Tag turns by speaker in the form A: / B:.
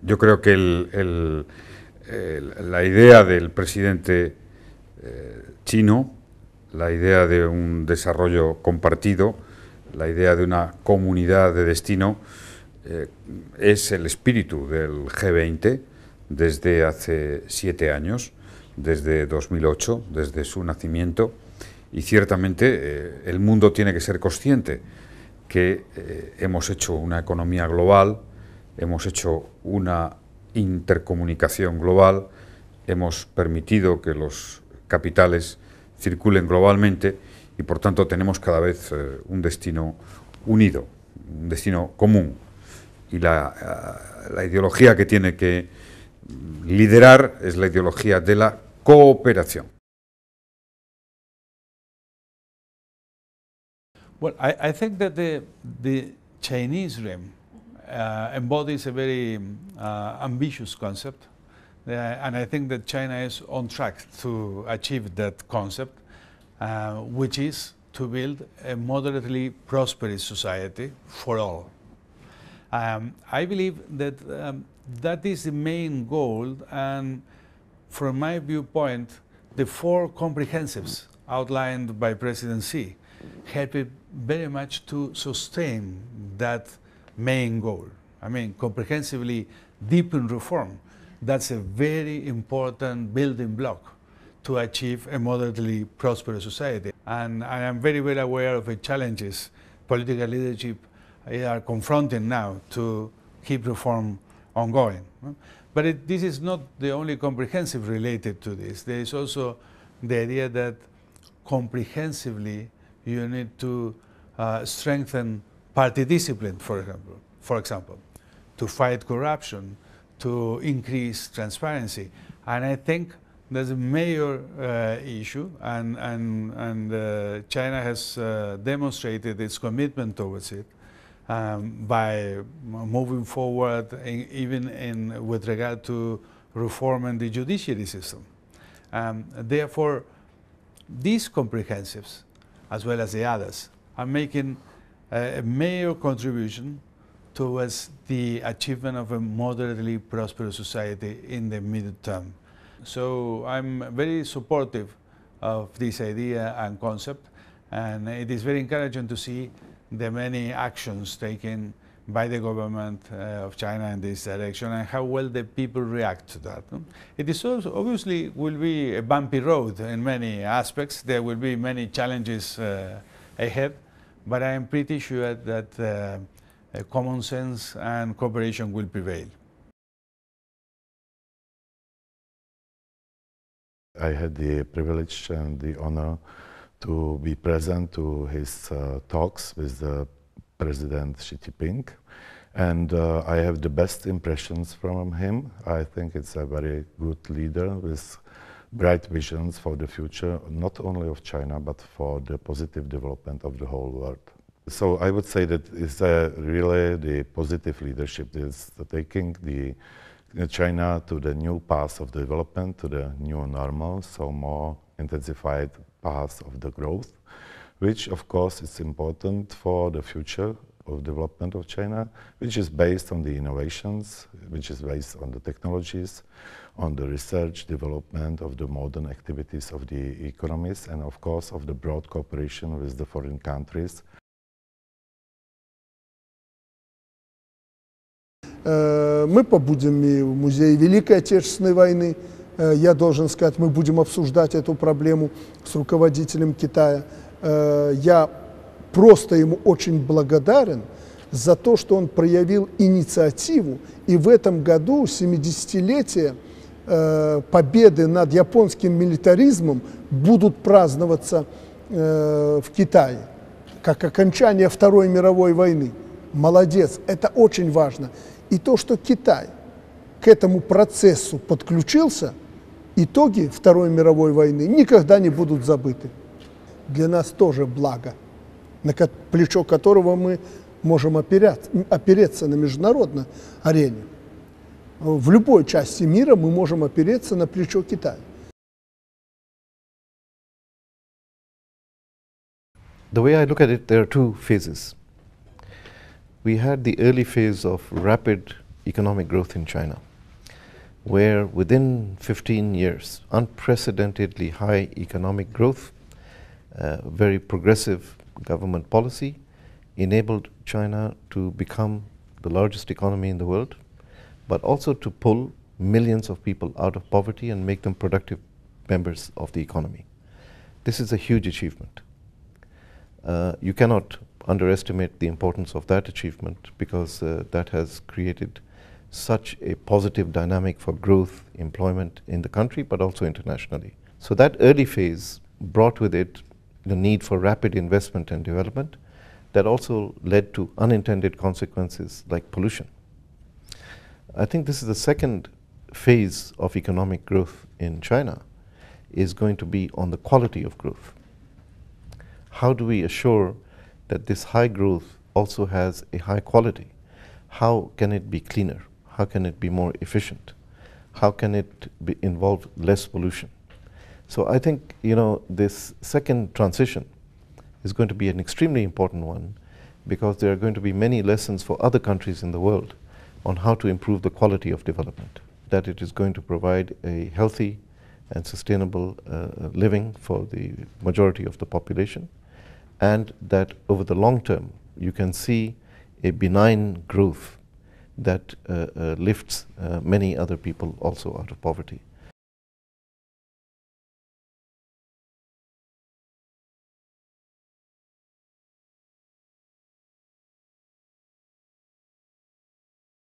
A: Yo creo que la idea del presidente chino, la idea de un desarrollo compartido, la idea de una comunidad de destino, es el espíritu del G20 desde hace 7 años, desde 2008, desde su nacimiento, y ciertamente el mundo tiene que ser consciente que hemos hecho una economía global, hemos hecho una intercomunicación global, hemos permitido que los capitales circulen globalmente y por tanto tenemos cada vez un destino unido, un destino común. Y la ideología que tiene que liderar es la ideología de la cooperación.
B: Well, I think that the Chinese dream embodies a very ambitious concept, and I think that China is on track to achieve that concept, which is to build a moderately prosperous society for all. I believe that that is the main goal, and from my viewpoint, the 4 comprehensives outlined by President Xi help it very much to sustain that main goal. I mean, comprehensively deepen reform. That's a very important building block to achieve a moderately prosperous society. And I am very well aware of the challenges political leadership are confronting now to keep reform ongoing. But this is not the only comprehensive related to this. There is also the idea that comprehensively you need to strengthen party discipline, for example, to fight corruption, to increase transparency. And I think there's a major issue, and China has demonstrated its commitment towards it by moving forward, even with regard to reforming the judiciary system. Therefore, these comprehensives, as well as the others, are making a major contribution towards the achievement of a moderately prosperous society in the mid-term. So I'm very supportive of this idea and concept, and it is very encouraging to see the many actions taken by the government of China in this direction and how well the people react to that. It is also obviously will be a bumpy road in many aspects. There will be many challenges ahead, but I am pretty sure that common sense and cooperation will prevail.
C: I had the privilege and the honor to be present to his talks with President Xi Jinping, and I have the best impressions from him. I think it's a very good leader with bright visions for the future, not only of China, but for the positive development of the whole world. So I would say that it's really the positive leadership is taking China to the new path of development, to the new normal, so more intensified path of the growth, which of course is important for the future of development of China, which is based on the innovations, which is based on the technologies, on the research, development of the modern activities of the economies, and of course of the broad cooperation with the foreign countries.
D: Мы побудем и в Музее Великой Отечественной войны. Я должен сказать, мы будем обсуждать эту проблему с руководителем Китая. Я просто ему очень благодарен за то, что он проявил инициативу. И в этом году 70-летие победы над японским милитаризмом будут праздноваться в Китае, как окончание Второй мировой войны. Молодец, это очень важно. И то, что Китай к этому процессу подключился, итоги Второй мировой войны никогда не будут забыты. Для нас тоже благо, на плечо которого мы можем опереться на международной арене. В любой части мира мы можем опереться на плечо Китая.
E: The way I look at it, there are 2 phases. We had the early phase of rapid economic growth in China, where within 15 years, unprecedentedly high economic growth, very progressive government policy enabled China to become the largest economy in the world, but also to pull millions of people out of poverty and make them productive members of the economy. This is a huge achievement. You cannot underestimate the importance of that achievement, because that has created such a positive dynamic for growth, employment in the country, but also internationally. So that early phase brought with it the need for rapid investment and development that also led to unintended consequences like pollution. I think this is the second phase of economic growth in China, is going to be on the quality of growth. How do we assure that this high growth also has a high quality? How can it be cleaner? How can it be more efficient? How can it involve less pollution? So I think, this second transition is going to be an extremely important one, because there are going to be many lessons for other countries in the world on how to improve the quality of development, that it is going to provide a healthy and sustainable living for the majority of the population, and that over the long term you can see a benign growth that lifts many other people also out of poverty.